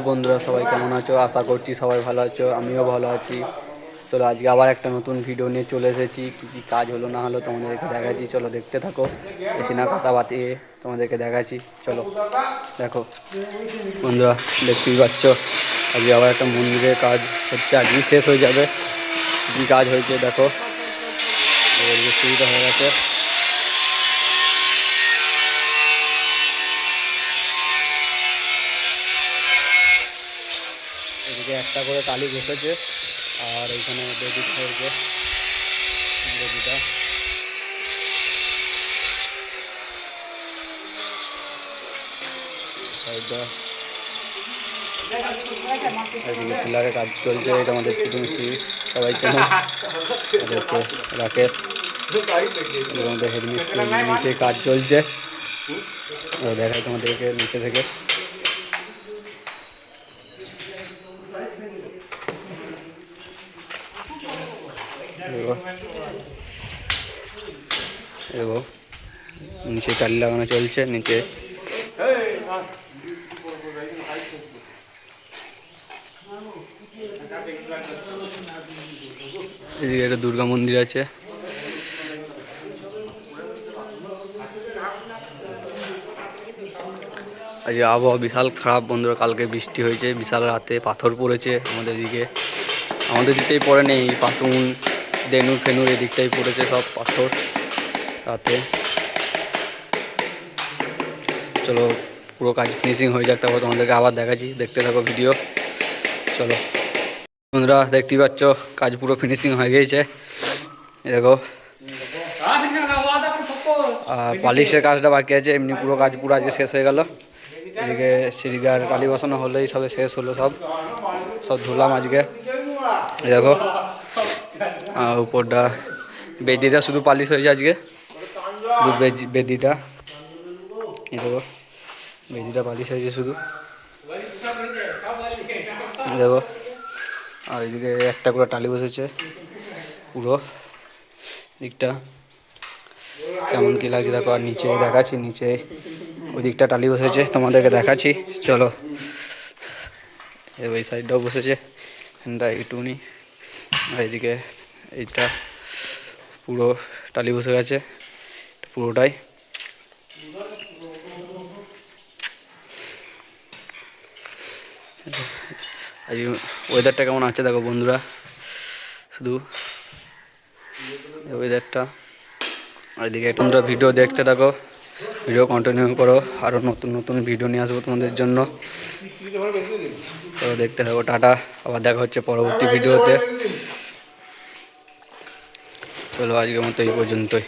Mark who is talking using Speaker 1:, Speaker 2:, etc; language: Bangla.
Speaker 1: হ্যালো বন্ধুরা, সবাই কেমন আছো? আশা করছি সবাই ভালো আছো, আমিও ভালো আছি। চলো আজকে আবার একটা নতুন ভিডিও নিয়ে চলে এসেছি। কী কী কাজ হলো না হলো তোমাদেরকে দেখাচ্ছি, চলো দেখতে থাকো। বেশি না কথা বাতিয়ে তোমাদেরকে দেখাচ্ছি, চলো দেখো। বন্ধুরা দেখতেই পাচ্ছ, আজকে আবার একটা মন্দিরের কাজ হচ্ছে, আজকেই শেষ হয়ে যাবে। কী কাজ হয়েছে দেখো, এদিকে শুরুটা হয়ে গেছে। এদিকে একটা করে টালি বসেছে, আর এইখানে বেদি হয়েছে, বেদিটা সাইডটা। এদিকে পিলারে কাজ চলছে, এটা আমাদের ছোটো মিস্ত্রি, সবাই চেনে। এটা হচ্ছে রাকেশ, আমাদের হেড মিস্ত্রি। নিচে কাজ চলছে, দেখাই তোমাদেরকে নিচে থেকে। দেখো নিচে টালি লাগানো চলছে, নিচে এদিকে একটা দুর্গা মন্দির আছে। আজকে আবহাওয়া বিশাল খারাপ বন্ধুরা, কালকে বৃষ্টি হয়েছে, বিশাল রাতে পাথর পড়েছে আমাদের দিকে। আমাদের দিকটাই পড়ে নেই, পাতুন দেনুর ফেনুর এদিকটাই পড়েছে সব পাথর রাতে। চলো পুরো কাজ ফিনিশিং হয়ে যাক, তারপর তোমাদেরকে আবার দেখাচ্ছি, দেখতে থাকো ভিডিও। চলো বন্ধুরা দেখতেই পাচ্ছ, কাজ পুরো ফিনিশিং হয়ে গিয়েছে। দেখো পলিশের কাজটা বাকি আছে, এমনি পুরো কাজ পুরো আজকে শেষ হয়ে গেল। এদিকে সেদিকে আর টালি বসানো হলেই সবে শেষ হলো, সব ধুলাম আজকে। দেখো উপরটা বেদিটা শুধু পালিশ হয়েছে আজকে, শুধু বেদিটা। দেখো বেদিটা পালিশ হয়েছে শুধু, দেখো। আর এদিকে একটা করে টালি বসেছে, পুরো দিকটা কেমন কী লাগছে দেখো। আর নিচে দেখাচ্ছি, নিচে ওই দিকটা টালি বসেছে, তোমাদেরকে দেখাচ্ছি চলো। ওই সাইডটাও বসেছে, এখানটা একটুনি। আর এদিকে এইটা পুরো টালি বসে গেছে পুরোটাই। আজ ওয়েদারটা কেমন আছে দেখো বন্ধুরা, শুধু ওয়েদারটা। আর এদিকে তোমরা ভিডিও দেখতে থাকো, ভিডিও কন্টিনিউ করো, আরও নতুন নতুন ভিডিও নিয়ে আসবো তোমাদের জন্য। তো দেখতে থাকো, টাটা, আবার দেখা হচ্ছে পরবর্তী ভিডিওতে। চলো আজকের মতো এই পর্যন্তই।